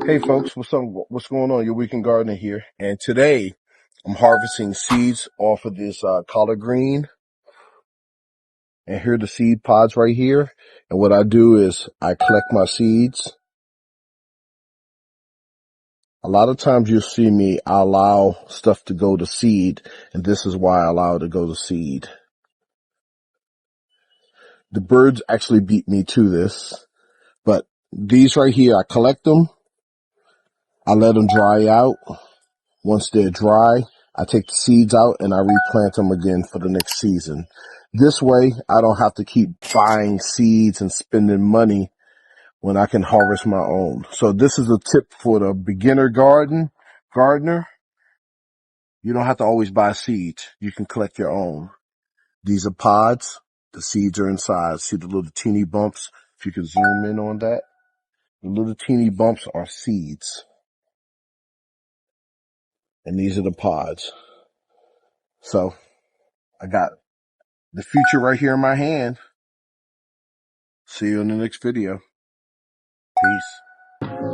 Hey folks, what's up? What's going on? Your Weekend Gardener here. And today I'm harvesting seeds off of this collard green. And here are the seed pods right here. And what I do is I collect my seeds. A lot of times you'll see me, I allow stuff to go to seed. And this is why I allow it to go to seed. The birds actually beat me to this. But these right here, I collect them. I let them dry out. Once they're dry, I take the seeds out and I replant them again for the next season. This way, I don't have to keep buying seeds and spending money when I can harvest my own. So this is a tip for the beginner gardener. You don't have to always buy seeds. You can collect your own. These are pods. The seeds are inside. See the little teeny bumps? If you can zoom in on that. The little teeny bumps are seeds. And these are the pods. So I got the future right here in my hand. See you in the next video. Peace.